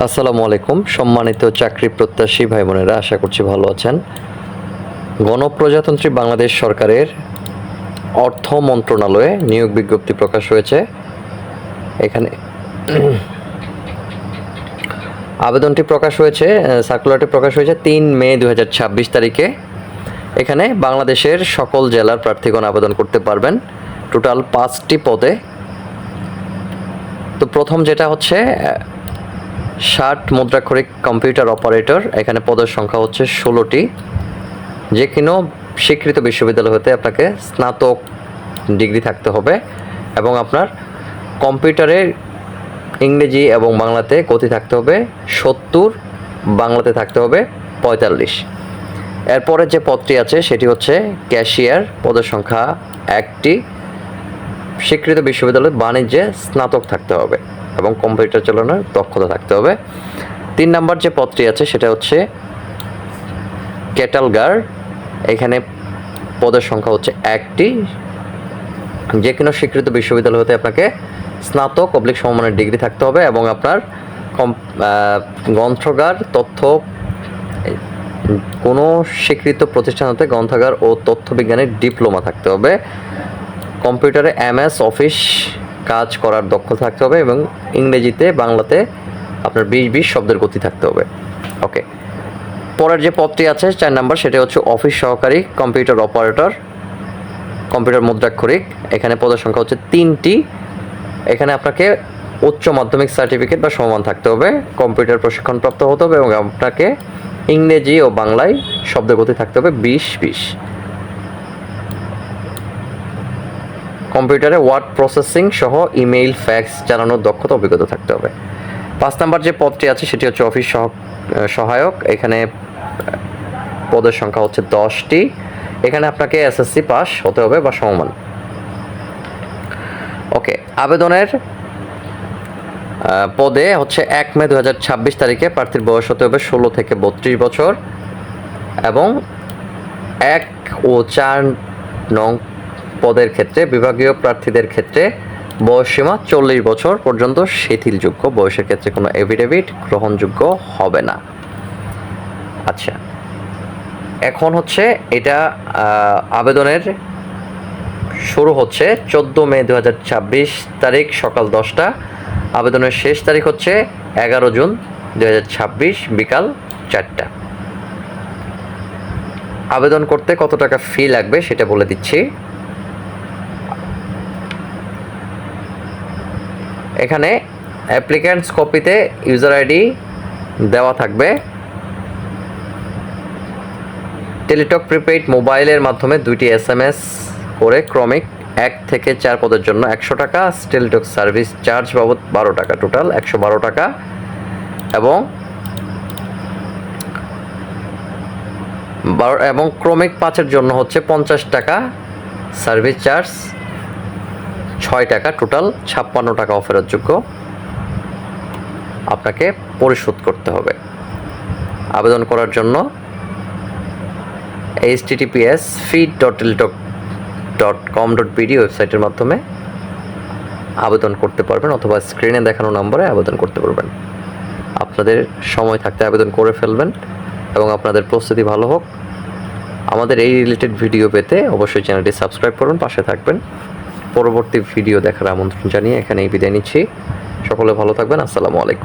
আসসালামু আলাইকুম। সম্মানিত চাকরি প্রত্যাশী ভাই বোনেরা, আশা করছি ভালো আছেন। গণপ্রজাতন্ত্রী বাংলাদেশ সরকারের অর্থ মন্ত্রণালয়ে নিয়োগ বিজ্ঞপ্তি প্রকাশ হয়েছে। এখানে আবেদনটি প্রকাশ হয়েছে, সার্কুলারটি প্রকাশ হয়েছে 3 মে 2026 তারিখে। এখানে বাংলাদেশের সকল জেলার প্রার্থীগণ আবেদন করতে পারবেন, টোটাল 5টি পদে। তো প্রথম যেটা হচ্ছে 60 মুদ্রাক্ষরিক কম্পিউটার অপারেটর। এখানে পদের সংখ্যা হচ্ছে 16টি। যে কোনো স্বীকৃত বিশ্ববিদ্যালয় হতে আপনাকে স্নাতক ডিগ্রি থাকতে হবে এবং আপনার কম্পিউটারের ইংরেজি এবং বাংলাতে গতি থাকতে হবে 70, বাংলাতে থাকতে হবে 45। এরপরে যে পদটি আছে সেটি হচ্ছে ক্যাশিয়ার, পদের সংখ্যা 1টি। স্বীকৃত বিশ্ববিদ্যালয়ে বাণিজ্যে স্নাতক থাকতে হবে এবং কম্পিউটার চালানোর দক্ষতা থাকতে হবে। 3 নাম্বার যে পদটি আছে সেটা হচ্ছে ক্যাটালগার। এখানে পদের সংখ্যা হচ্ছে 1টি। যে কোনো স্বীকৃত বিশ্ববিদ্যালয় হতে আপনাকে স্নাতক / সমমানের ডিগ্রি থাকতে হবে এবং আপনার গ্রন্থাগার তথ্য, কোনো স্বীকৃত প্রতিষ্ঠান হতে গ্রন্থাগার ও তথ্য বিজ্ঞানের ডিপ্লোমা থাকতে হবে। কম্পিউটারে MS অফিস কাজ করার দক্ষতা থাকতে হবে এবং ইংরেজিতে বাংলাতে আপনার 20 শব্দের গতি থাকতে হবে। ওকে, পরের যে পদটি আছে 4 নাম্বার, সেটা হচ্ছে অফিস সহকারী কম্পিউটার অপারেটর, কম্পিউটার মুদ্রাক্ষরিক। এখানে পদের সংখ্যা হচ্ছে 3টি। এখানে আপনাকে উচ্চ মাধ্যমিক সার্টিফিকেট বা সমমান থাকতে হবে, কম্পিউটার প্রশিক্ষণপ্রাপ্ত হতে হবে এবং আপনাকে ইংরেজি ও বাংলায় শব্দের গতি থাকতে হবে 20। কম্পিউটারে ওয়ার্ড প্রসেসিং সহ ইমেইল, ফ্যাক্স চালানোর দক্ষতা, অভিজ্ঞতা থাকতে হবে। 5 নাম্বার যে পদটি আছে সেটি হচ্ছে অফিস সহায়ক। এখানে পদের সংখ্যা হচ্ছে 10টি। এখানে আপনাকে SSC পাস হতে হবে বা সমমান। ওকে, আবেদনের পদে হচ্ছে 1 মে 2026 তারিখে প্রার্থীর বয়স হতে হবে 16 থেকে 32 বছর এবং 1 ও 4 নং পদের ক্ষেত্রে বিভাগীয় প্রার্থীদের ক্ষেত্রে বয়সসীমা 40 বছর পর্যন্ত শিথিলযোগ্য। বয়সের ক্ষেত্রে কোনো এফিডেভিট গ্রহণযোগ্য হবে না। আচ্ছা, এখন হচ্ছে এটা আবেদনের শুরু হচ্ছে 14 মে 2026 তারিখ সকাল 10টা। আবেদনের শেষ তারিখ হচ্ছে 11 জুন 2026 বিকাল 4টা। আবেদন করতে কত টাকা ফি লাগবে সেটা বলে দিচ্ছি। এখানে অ্যাপ্লিক্যান্টস কপিতে ইউজার আইডি দেওয়া থাকবে। টেলিটক প্রিপেইড মোবাইলের মাধ্যমে 2টি SMS করে ক্রমিক 1 থেকে 4 পদের জন্য 100 টাকা, টেলিটক সার্ভিস চার্জ বাবদ 12 টাকা, টোটাল 112 টাকা এবং ক্রমিক 5-এর জন্য হচ্ছে 50 টাকা, সার্ভিস চার্জ 6 টাকা, টোটাল 56 টাকা অফেরতযোগ্য আপনাকে পরিশোধ করতে হবে। আবেদন করার জন্য https://feed.teletalk.com.bd ওয়েবসাইটের মাধ্যমে আবেদন করতে পারবেন অথবা স্ক্রিনে দেখানো নম্বরে আবেদন করতে পারবেন। আপনাদের সময় থাকতে আবেদন করে ফেলবেন এবং আপনাদের প্রস্তুতি ভালো হোক। আমাদের এই রিলেটেড ভিডিও পেতে অবশ্যই চ্যানেলটি সাবস্ক্রাইব করুন, পাশে থাকবেন। পরবর্তী ভিডিও দেখার আমন্ত্রণ জানিয়ে এখানেই বিদায় নিচ্ছি। সকলে ভালো থাকবেন। আসসালামু আলাইকুম।